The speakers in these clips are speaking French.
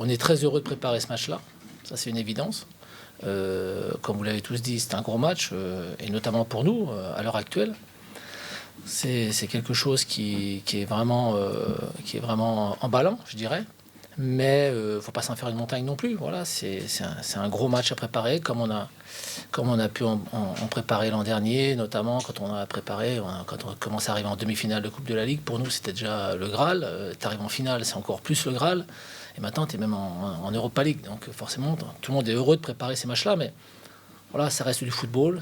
On est très heureux de préparer ce match-là, ça c'est une évidence. Comme vous l'avez tous dit, c'est un gros match, et notamment pour nous, à l'heure actuelle. C'est quelque chose qui est vraiment emballant, je dirais. Mais il ne faut pas s'en faire une montagne non plus. Voilà, c'est un gros match à préparer, comme on a pu en préparer l'an dernier, notamment quand on commence à arriver en demi-finale de Coupe de la Ligue. Pour nous, c'était déjà le Graal. Tu arrives en finale, c'est encore plus le Graal. Et maintenant, tu es même en Europa League. Donc forcément, tout le monde est heureux de préparer ces matchs-là. Mais voilà, ça reste du football.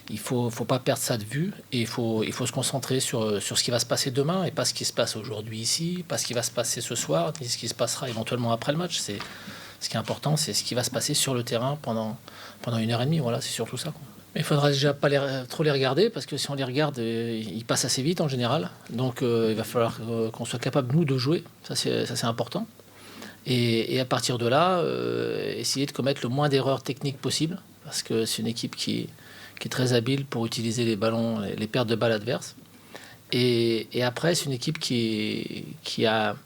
Il ne faut pas perdre ça de vue. Et il faut se concentrer sur ce qui va se passer demain et pas ce qui se passe aujourd'hui ici, pas ce qui va se passer ce soir, ni ce qui se passera éventuellement après le match. Ce qui est important, c'est ce qui va se passer sur le terrain pendant 1h30. Voilà, c'est surtout ça. Mais il faudra déjà pas trop les regarder, parce que si on les regarde, ils passent assez vite en général. Donc il va falloir qu'on soit capable, nous, de jouer. Ça, c'est important. Et à partir de là, essayer de commettre le moins d'erreurs techniques possible, parce que c'est une équipe qui est très habile pour utiliser les ballons, les pertes de balles adverses. Et après, c'est une équipe qui a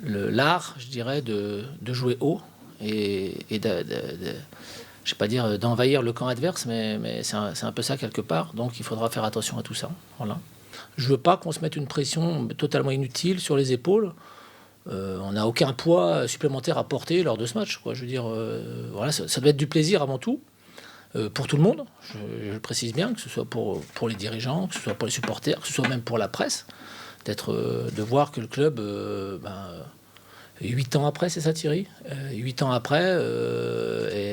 l'art, je dirais, de jouer haut et je ne vais pas dire d'envahir le camp adverse, mais c'est un peu ça quelque part. Donc il faudra faire attention à tout ça. Voilà. Je ne veux pas qu'on se mette une pression totalement inutile sur les épaules. On n'a aucun poids supplémentaire à porter lors de ce match, quoi. Je veux dire, voilà, ça doit être du plaisir avant tout, pour tout le monde. Je le précise bien, que ce soit pour les dirigeants, que ce soit pour les supporters, que ce soit même pour la presse, de voir que le club... 8 ans après, c'est ça Thierry 8 ans après,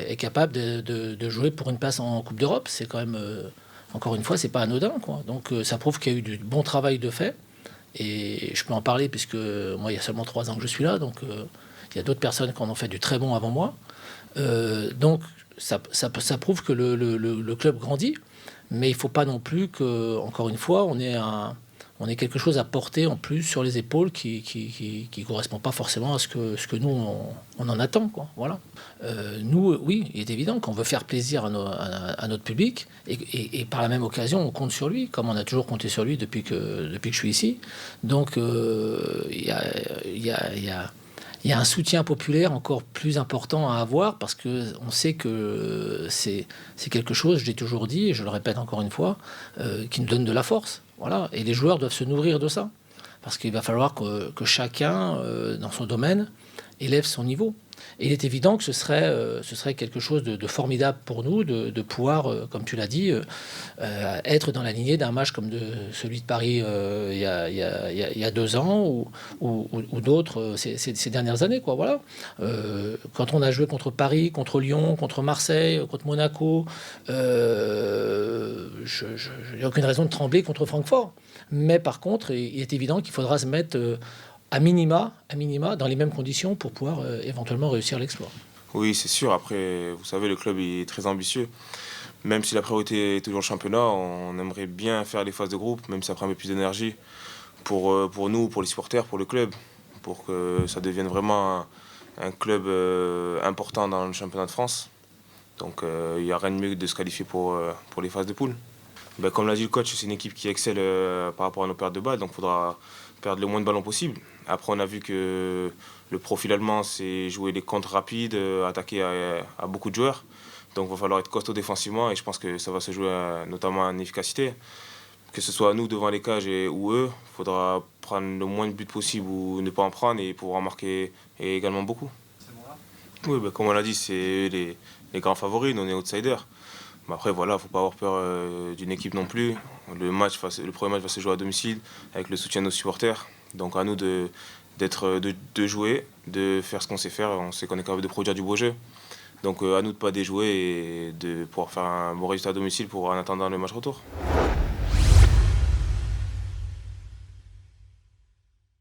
est capable de jouer pour une place en Coupe d'Europe. C'est quand même, encore une fois, c'est pas anodin, quoi. Donc ça prouve qu'il y a eu du bon travail de fait. Et je peux en parler puisque moi, il y a seulement 3 ans que je suis là. Donc il y a d'autres personnes qui en ont fait du très bon avant moi. Donc ça prouve que le club grandit. Mais il ne faut pas non plus que, encore une fois, on ait quelque chose à porter en plus sur les épaules qui correspond pas forcément à ce que nous on en attend, quoi. Voilà. Nous, oui, il est évident qu'on veut faire plaisir à notre public et par la même occasion on compte sur lui, comme on a toujours compté sur lui depuis que je suis ici. Donc il y a un soutien populaire encore plus important à avoir, parce qu'on sait que c'est quelque chose, je l'ai toujours dit et je le répète encore une fois, qui nous donne de la force. Voilà. Et les joueurs doivent se nourrir de ça, parce qu'il va falloir que chacun, dans son domaine, élève son niveau. Et il est évident que ce serait quelque chose de formidable pour nous de pouvoir, comme tu l'as dit, être dans la lignée d'un match comme celui de Paris il y a 2 ans ou d'autres ces dernières années, quoi. Voilà. Quand on a joué contre Paris, contre Lyon, contre Marseille, contre Monaco, je n'ai aucune raison de trembler contre Francfort. Mais par contre, il est évident qu'il faudra se mettre... à minima, dans les mêmes conditions pour pouvoir éventuellement réussir l'exploit. Oui, c'est sûr. Après, vous savez, le club est très ambitieux. Même si la priorité est toujours le championnat, on aimerait bien faire les phases de groupe, même si ça prend un peu plus d'énergie pour nous, pour les supporters, pour le club, pour que ça devienne vraiment un club important dans le championnat de France. Donc il n'y a rien de mieux que de se qualifier pour les phases de poule. Ben, comme l'a dit le coach, c'est une équipe qui excelle par rapport à nos pertes de balles, donc il faudra perdre le moins de ballons possible. Après, on a vu que le profil allemand, c'est jouer des contres rapides, attaquer à beaucoup de joueurs. Donc il va falloir être costaud défensivement, et je pense que ça va se jouer notamment en efficacité. Que ce soit nous devant les cages ou eux, il faudra prendre le moins de buts possible ou ne pas en prendre et pouvoir en marquer également beaucoup. Oui, ben, comme on l'a dit, c'est les grands favoris, nous on est outsiders. Mais après, voilà, il ne faut pas avoir peur d'une équipe non plus. Le premier match va se jouer à domicile avec le soutien de nos supporters. Donc à nous de jouer, de faire ce qu'on sait faire. On sait qu'on est capable de produire du beau jeu. Donc à nous de ne pas déjouer et de pouvoir faire un bon résultat à domicile en attendant le match retour.